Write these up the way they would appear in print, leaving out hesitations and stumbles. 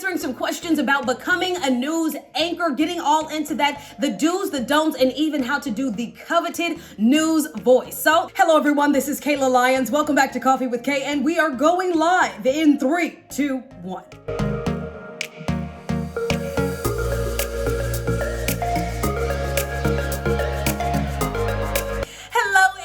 answering some questions about becoming a news anchor, getting all into that, the do's, the don'ts, and even how to do the coveted news voice. So, hello everyone, this is Kayla Lyons. Welcome back to Coffee with Kay, and we are going live in 3, 2, 1.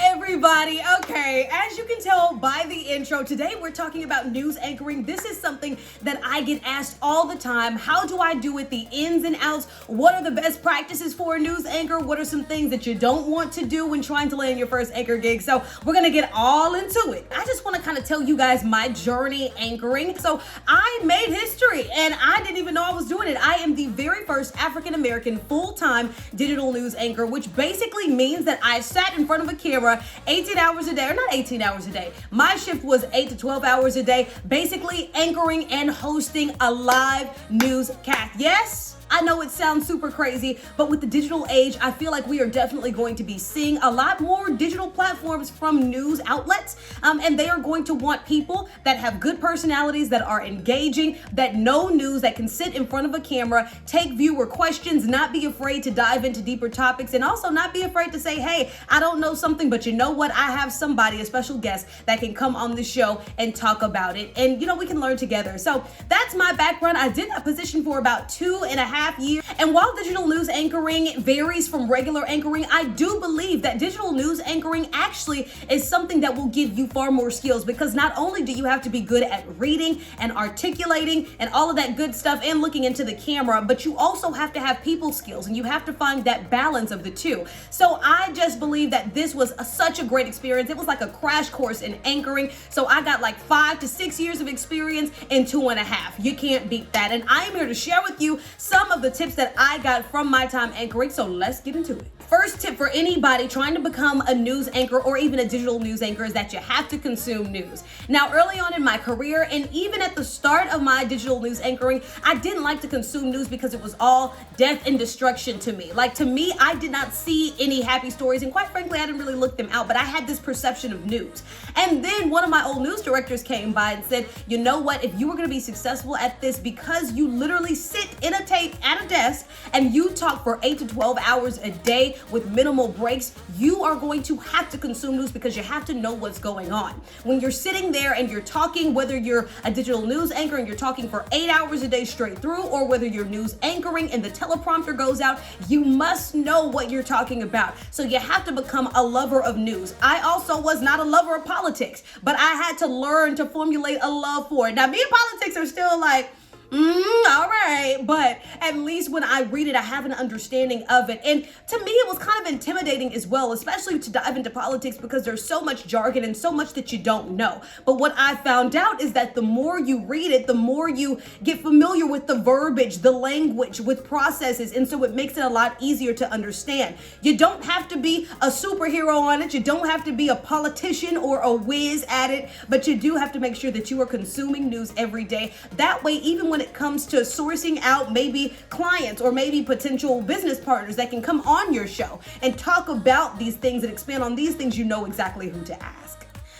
Everybody, okay, as you can tell by the intro, today we're talking about news anchoring. This is something that I get asked all the time. How do I do it? The ins and outs. What are the best practices for a news anchor? What are some things that you don't want to do when trying to land your first anchor gig? So we're gonna get all into it. I just want to kind of tell you guys my journey anchoring. So I made history and I didn't even know I was doing it. I am the very first African-American full-time digital news anchor, which basically means that I sat in front of a camera 18 hours a day, or not 18 hours a day. My shift was 8 to 12 hours a day, basically anchoring and hosting a live newscast. Yes, I know it sounds super crazy, but with the digital age, I feel like we are definitely going to be seeing a lot more digital platforms from news outlets, and they are going to want people that have good personalities, that are engaging, that know news, that can sit in front of a camera, take viewer questions, not be afraid to dive into deeper topics, and also not be afraid to say, hey, I don't know something, but you know what? I have somebody, a special guest that can come on the show and talk about it, and we can learn together. So that's my background. I did that position for about 2.5 years. And while digital news anchoring varies from regular anchoring, I do believe that digital news anchoring actually is something that will give you far more skills, because not only do you have to be good at reading and articulating and all of that good stuff and looking into the camera, but you also have to have people skills, and you have to find that balance of the two. So I just believe that this was such a great experience. It was like a crash course in anchoring. So I got like 5 to 6 years of experience in 2.5. You can't beat that. And I am here to share with you some of the tips that I got from my time anchoring. So let's get into it. First tip for anybody trying to become a news anchor or even a digital news anchor is that you have to consume news. Now, early on in my career, and even at the start of my digital news anchoring, I didn't like to consume news because it was all death and destruction to me. Like, to me, I did not see any happy stories, and quite frankly, I didn't really look them out, but I had this perception of news. And then one of my old news directors came by and said, you know what, if you were gonna be successful at this, because you literally sit in a tape at a desk and you talk for 8 to 12 hours a day with minimal breaks, you are going to have to consume news because you have to know what's going on. When you're sitting there and you're talking, whether you're a digital news anchor and you're talking for 8 hours a day straight through, or whether you're news anchoring and the teleprompter goes out, you must know what you're talking about. So you have to become a lover of news. I also was not a lover of politics, but I had to learn to formulate a love for it. Now, me and politics are still like, all right, but at least when I read it, I have an understanding of it. And to me, it was kind of intimidating as well, especially to dive into politics, because there's so much jargon and so much that you don't know. But what I found out is that the more you read it, the more you get familiar with the verbiage, the language, with processes. And so it makes it a lot easier to understand. You don't have to be a superhero on it. You don't have to be a politician or a whiz at it, but you do have to make sure that you are consuming news every day. That way, even when it comes to sourcing out maybe clients or maybe potential business partners that can come on your show and talk about these things and expand on these things, you know exactly who to ask.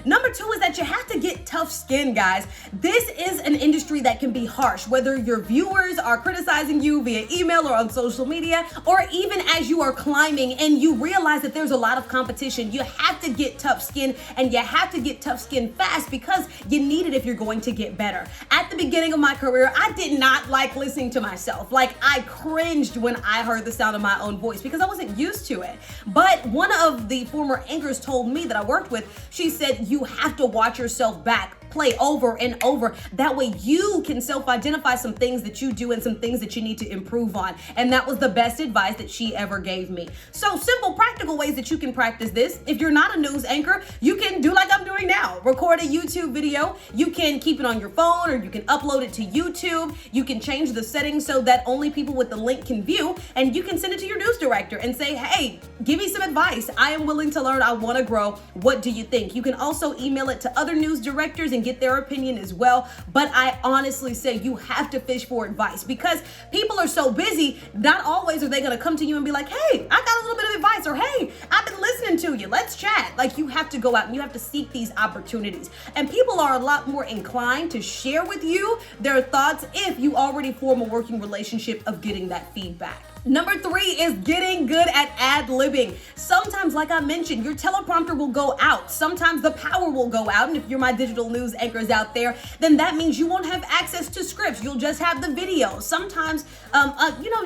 Number 2 is that you have to get tough skin, guys. This is an industry that can be harsh, whether your viewers are criticizing you via email or on social media, or even as you are climbing and you realize that there's a lot of competition. You have to get tough skin, and you have to get tough skin fast, because you need it if you're going to get better. At the beginning of my career, I did not like listening to myself. Like, I cringed when I heard the sound of my own voice because I wasn't used to it. But one of the former anchors told me that I worked with, she said, you have to watch yourself back. play over and over. That way you can self-identify some things that you do and some things that you need to improve on. And that was the best advice that she ever gave me. So simple, practical ways that you can practice this. If you're not a news anchor, you can do like I'm doing now. Record a YouTube video. You can keep it on your phone, or you can upload it to YouTube. You can change the settings so that only people with the link can view, and you can send it to your news director and say, hey, give me some advice. I am willing to learn. I want to grow. What do you think? You can also email it to other news directors and get their opinion as well. But I honestly say you have to fish for advice because people are so busy. Not always are they going to come to you and be like, hey, I got a little bit of advice, or hey, I've been listening to you. Let's chat. Like, you have to go out and you have to seek these opportunities. And people are a lot more inclined to share with you their thoughts if you already form a working relationship of getting that feedback. Number 3 is getting good at ad-libbing. Sometimes, like I mentioned, your teleprompter will go out. Sometimes the power will go out. And if you're my digital news anchors out there, then that means you won't have access to scripts. You'll just have the video. Sometimes,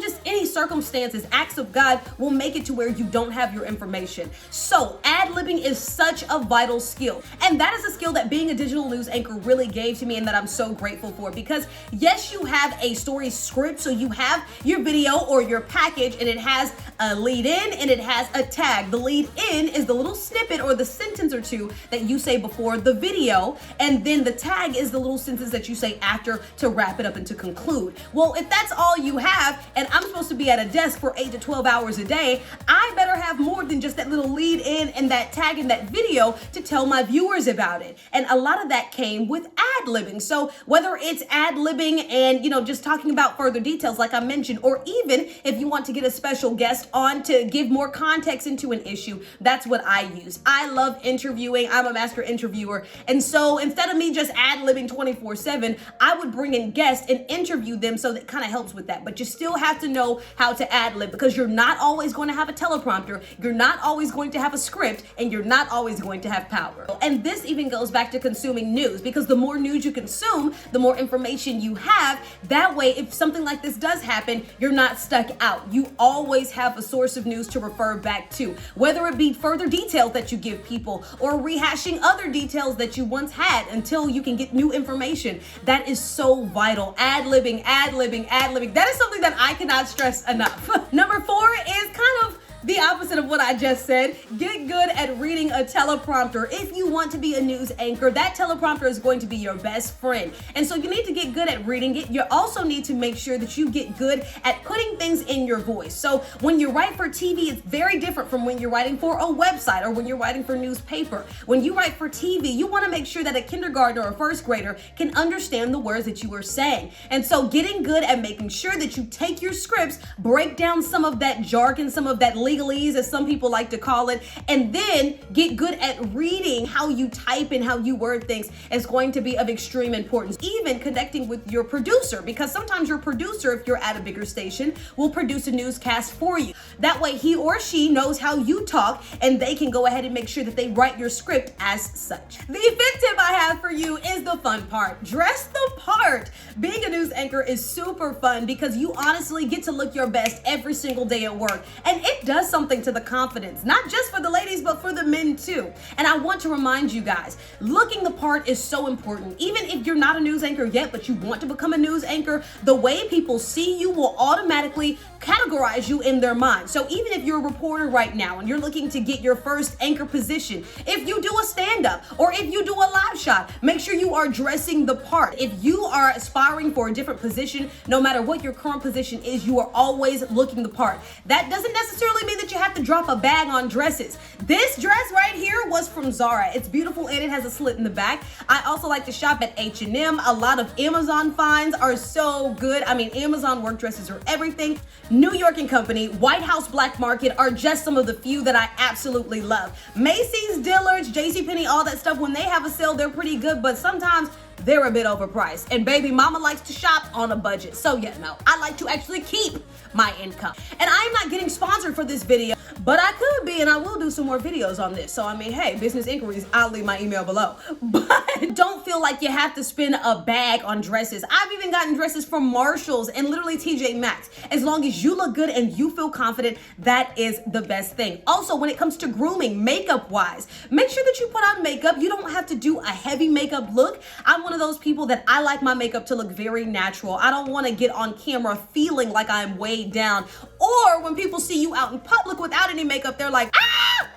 just any circumstances, acts of God will make it to where you don't have your information. So ad-libbing is such a vital skill. And that is a skill that being a digital news anchor really gave to me and that I'm so grateful for, because yes, you have a story script. So you have your video or your package and it has a lead in and it has a tag. The lead in is the little snippet or the sentence or two that you say before the video, and then the tag is the little sentence that you say after to wrap it up and to conclude. Well, if that's all you have and I'm supposed to be at a desk for 8 to 12 hours a day, I better have more than just that little lead in and that tag in that video to tell my viewers about it. And a lot of that came with ad-libbing. So whether it's ad-libbing and just talking about further details like I mentioned, or even if you want to get a special guest on to give more context into an issue, that's what I use. I love interviewing. I'm a master interviewer. And so instead of me just ad-libbing 24/7, I would bring in guests and interview them, so that kind of helps with that. But you still have to know how to ad-lib, because you're not always going to have a teleprompter, you're not always going to have a script, and you're not always going to have power. And this even goes back to consuming news, because the more news you consume, the more information you have. That way, if something like this does happen, you're not stuck out. You always have a source of news to refer back to, whether it be further details that you give people or rehashing other details that you once had until you can get new information. That is so vital. Ad-libbing, ad-libbing, ad-libbing. That is something that I cannot stress enough. Number 4 is kind of the opposite of what I just said. Get good at reading a teleprompter. If you want to be a news anchor, that teleprompter is going to be your best friend. And so you need to get good at reading it. You also need to make sure that you get good at putting things in your voice. So when you write for TV, it's very different from when you're writing for a website or when you're writing for newspaper. When you write for TV, you want to make sure that a kindergartner or a first grader can understand the words that you are saying. And so getting good at making sure that you take your scripts, break down some of that jargon, some of that legalese, as some people like to call it, and then get good at reading how you type and how you word things is going to be of extreme importance. Even connecting with your producer, because sometimes your producer, if you're at a bigger station, will produce a newscast for you. That way he or she knows how you talk and they can go ahead and make sure that they write your script as such. The 5th tip I have for you is the fun part. Dress the part. Being a news anchor is super fun because you honestly get to look your best every single day at work, and it does something to the confidence, not just for the ladies, but for the men too. And I want to remind you guys, looking the part is so important. Even if you're not a news anchor yet, but you want to become a news anchor, the way people see you will automatically categorize you in their mind. So even if you're a reporter right now and you're looking to get your first anchor position, if you do a stand-up or if you do a live shot, make sure you are dressing the part. If you are aspiring for a different position, no matter what your current position is, you are always looking the part. That doesn't necessarily mean that you have to drop a bag on dresses. This dress right here was from Zara. It's beautiful and it has a slit in the back. I also like to shop at H&M. A lot of Amazon finds are so good. I mean, Amazon work dresses are everything. New York & Company, White House Black Market are just some of the few that I absolutely love. Macy's, Dillard's, JCPenney, all that stuff, when they have a sale, they're pretty good, but sometimes they're a bit overpriced. And baby mama likes to shop on a budget. So yeah, no, I like to actually keep my income. And I'm not getting sponsored for this video, but I could be, and I will do some more videos on this. So I mean, hey, business inquiries, I'll leave my email below. But don't feel like you have to spend a bag on dresses. I've even gotten dresses from Marshalls and literally TJ Maxx. As long as you look good and you feel confident, that is the best thing. Also, when it comes to grooming, makeup wise, make sure that you put on makeup. You don't have to do a heavy makeup look. I'm one of those people that I like my makeup to look very natural. I don't want to get on camera feeling like I'm weighed down, or when people see you out in public without any makeup, they're like, ah!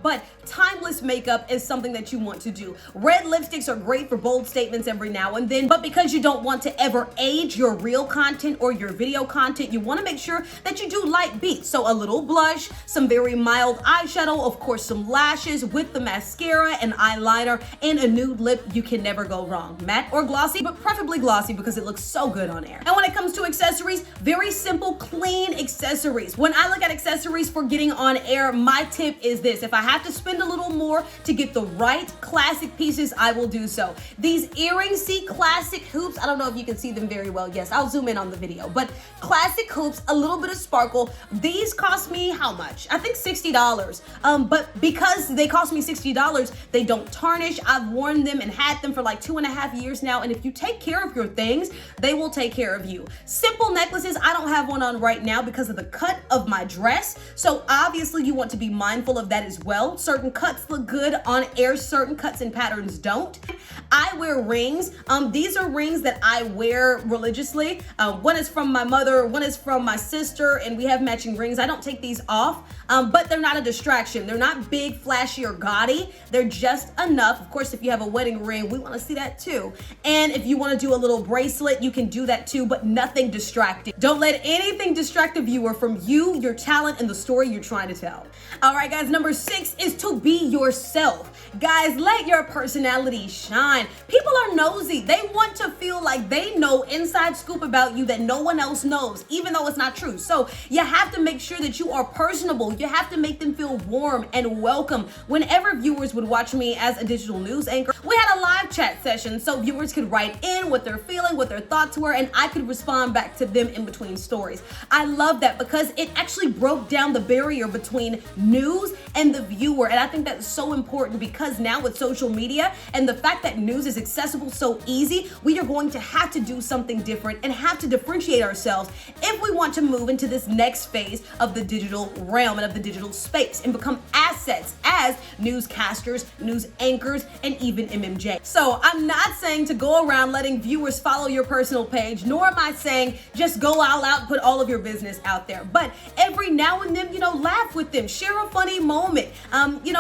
But timeless makeup is something that you want to do. Red lipsticks are great for bold statements every now and then, but because you don't want to ever age your real content or your video content, you want to make sure that you do light beats. So a little blush, some very mild eyeshadow, of course some lashes with the mascara and eyeliner, and a nude lip. You can never go wrong. Matte or glossy, but preferably glossy because it looks so good on air. And when it comes to accessories, very simple, clean accessories. When I look at accessories for getting on air, my tip is this: if I have to spend a little more to get the right classic pieces, I will do so. These earrings, see, classic hoops. I don't know if you can see them very well. Yes, I'll zoom in on the video, but classic hoops, a little bit of sparkle. These cost me how much? I think $60. But because they cost me $60, they don't tarnish. I've worn them and had them for like 2.5 years now. And if you take care of your things, they will take care of you. Simple necklaces. I don't have one on right now because of the cut of my dress. So obviously you want to be mindful of that as well. Certain cuts look good on air, certain cuts and patterns don't. I wear rings. These are rings that I wear religiously. One is from my mother, one is from my sister, and we have matching rings. I don't take these off, but they're not a distraction. They're not big, flashy, or gaudy. They're just enough. Of course, if you have a wedding ring, we want to see that too. And if you want to do a little bracelet, you can do that too, but nothing distracting. Don't let anything distract the viewer from you, your talent, and the story you're trying to tell. All right, guys, number 6 is to be yourself. Guys, let your personality shine. People are nosy. They want to feel like they know inside scoop about you that no one else knows, even though it's not true. So you have to make sure that you are personable. You have to make them feel warm and welcome. Whenever viewers would watch me as a digital news anchor, we had a live chat session so viewers could write in what they're feeling, what their thoughts were, and I could respond back to them in between stories. I love that because it actually broke down the barrier between news and the viewer. And I think that's so important because now with social media and the fact that news is accessible so easy, we are going to have to do something different and have to differentiate ourselves if we want to move into this next phase of the digital realm and of the digital space and become assets as newscasters, news anchors, and even MMJ. So I'm not saying to go around letting viewers follow your personal page, nor am I saying just go all out, put all of your business out there. But every now and then, laugh with them, share a funny moment.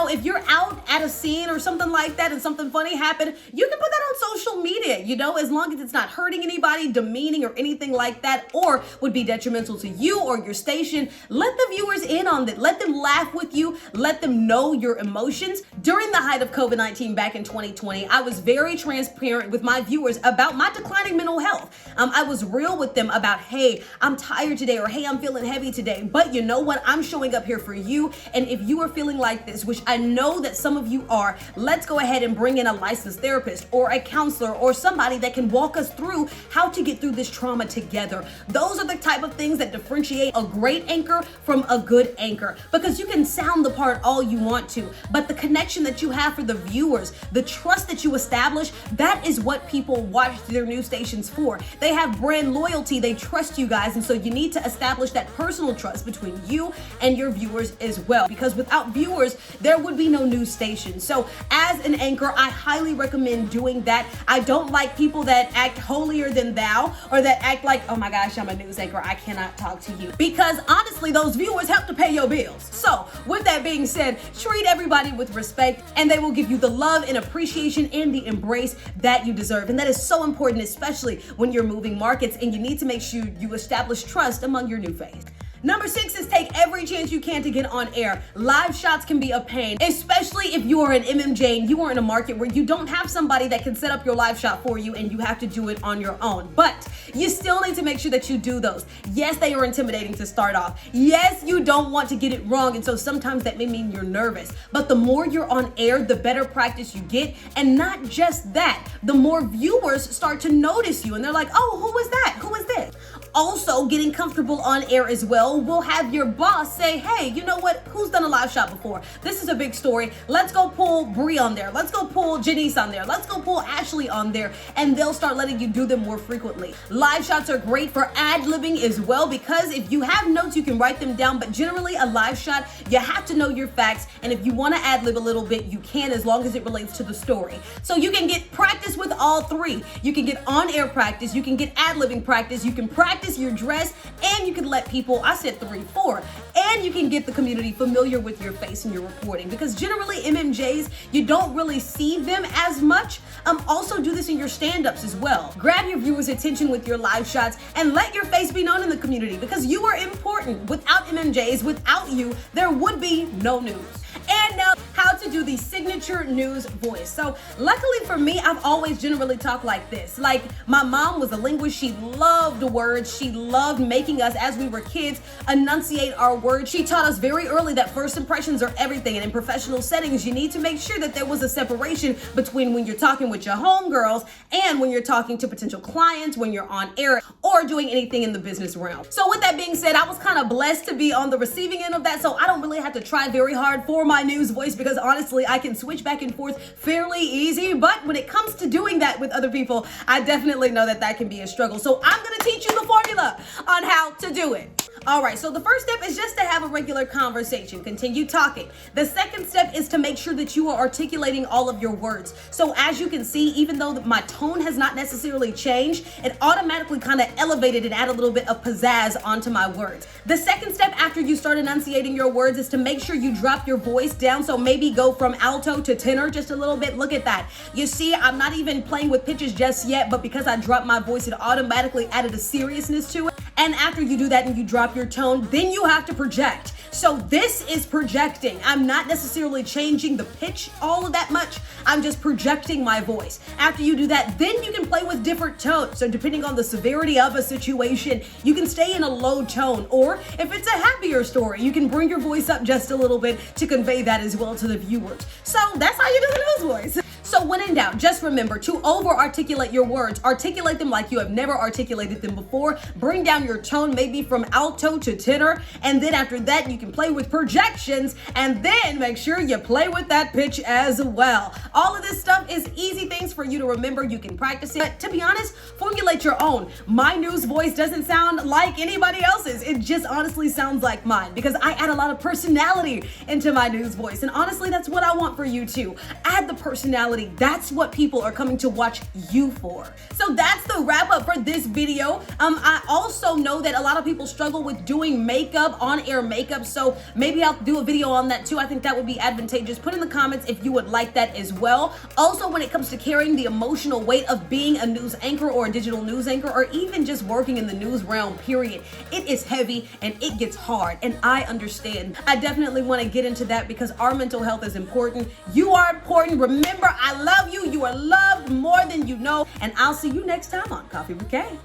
If you're out at a scene or something like that and something funny happened, you can put that on social media, as long as it's not hurting anybody, demeaning, or anything like that, or would be detrimental to you or your station. Let the viewers in on that. Let them laugh with you. Let them know your emotions. During the height of COVID-19 back in 2020, I was very transparent with my viewers about my declining mental health. I was real with them about, hey, I'm tired today, or hey, I'm feeling heavy today. But you know what? I'm showing up here for you. And if you are feeling like this, which I know that some of you are, let's go ahead and bring in a licensed therapist or a counselor or somebody that can walk us through how to get through this trauma together. Those are the type of things that differentiate a great anchor from a good anchor, because you can sound the part all you want to, but the connection that you have for the viewers, the trust that you establish, that is what people watch their news stations for. They have brand loyalty. They trust you guys. And so you need to establish that personal trust between you and your viewers as well, because without viewers, there would be no news station. So as an anchor, I highly recommend doing that. I don't like people that act holier than thou or that act like, oh my gosh, I'm a news anchor, I cannot talk to you, because honestly, those viewers help to pay your bills. So with that being said, treat everybody with respect and they will give you the love and appreciation and the embrace that you deserve. And that is so important, especially when you're moving markets and you need to make sure you establish trust among your new face. Number 6 is take every chance you can to get on air. Live shots can be a pain, especially if you are an MMJ and you are in a market where you don't have somebody that can set up your live shot for you and you have to do it on your own. But you still need to make sure that you do those. Yes, they are intimidating to start off. Yes, you don't want to get it wrong, and so sometimes that may mean you're nervous. But the more you're on air, the better practice you get. And not just that, the more viewers start to notice you and they're like, oh, who was that? Who is this? Also, getting comfortable on air as well will have your boss say, hey, you know what? Who's done a live shot before? This is a big story. Let's go pull Bree on there. Let's go pull Janice on there. Let's go pull Ashley on there. And they'll start letting you do them more frequently. Live shots are great for ad-libbing as well, because if you have notes, you can write them down. But generally, a live shot, you have to know your facts. And if you want to ad-lib a little bit, you can, as long as it relates to the story. So you can get practice with all three. You can get on-air practice. You can get ad-libbing practice. You can practice your dress, and you can let people, I said 3, 4, and and you can get the community familiar with your face and your reporting, because generally MMJs, you don't really see them as much. Also do this in your stand-ups as well. Grab your viewers' attention with your live shots and let your face be known in the community, because you are important. Without MMJs, without you, there would be no news. And now, how to do the signature news voice. So luckily for me, I've always generally talked like this. Like, my mom was a linguist. She loved words. She loved making us, as we were kids, enunciate our words. She taught us very early that first impressions are everything. And in professional settings, you need to make sure that there was a separation between when you're talking with your homegirls and when you're talking to potential clients, when you're on air, or doing anything in the business realm. So with that being said, I was kind of blessed to be on the receiving end of that. So I don't really have to try very hard for my news voice, because honestly, I can switch back and forth fairly easy. But when it comes to doing that with other people, I definitely know that that can be a struggle. So I'm going to teach you the formula on how to do it. All right, so the first step is just to have a regular conversation. Continue talking. The second step is to make sure that you are articulating all of your words. So as you can see, even though my tone has not necessarily changed, it automatically kind of elevated and added a little bit of pizzazz onto my words. The second step after you start enunciating your words is to make sure you drop your voice down. So maybe go from alto to tenor just a little bit. Look at that. You see, I'm not even playing with pitches just yet, but because I dropped my voice, it automatically added a seriousness to it. And after you do that and you drop your tone, then you have to project. So this is projecting. I'm not necessarily changing the pitch all of that much. I'm just projecting my voice. After you do that, then you can play with different tones. So depending on the severity of a situation, you can stay in a low tone. Or if it's a happier story, you can bring your voice up just a little bit to convey that as well to the viewers. So that's how you do the news voice. So when in doubt, just remember to over-articulate your words. Articulate them like you have never articulated them before. Bring down your tone maybe from alto to tenor. And then after that, you can play with projections, and then make sure you play with that pitch as well. All of this stuff is easy things for you to remember. You can practice it. But to be honest, formulate your own. My news voice doesn't sound like anybody else's. It just honestly sounds like mine, because I add a lot of personality into my news voice. And honestly, that's what I want for you too. Add the personality. That's what people are coming to watch you for. So that's the wrap up for this video. I also know that a lot of people struggle with doing makeup, on-air makeup. So maybe I'll do a video on that too. I think that would be advantageous. Put in the comments if you would like that as well. Also, when it comes to carrying the emotional weight of being a news anchor or a digital news anchor, or even just working in the news realm, period, it is heavy and it gets hard. And I understand. I definitely want to get into that because our mental health is important. You are important. Remember, I love you. You are loved more than you know. And I'll see you next time on Coffee with Kay.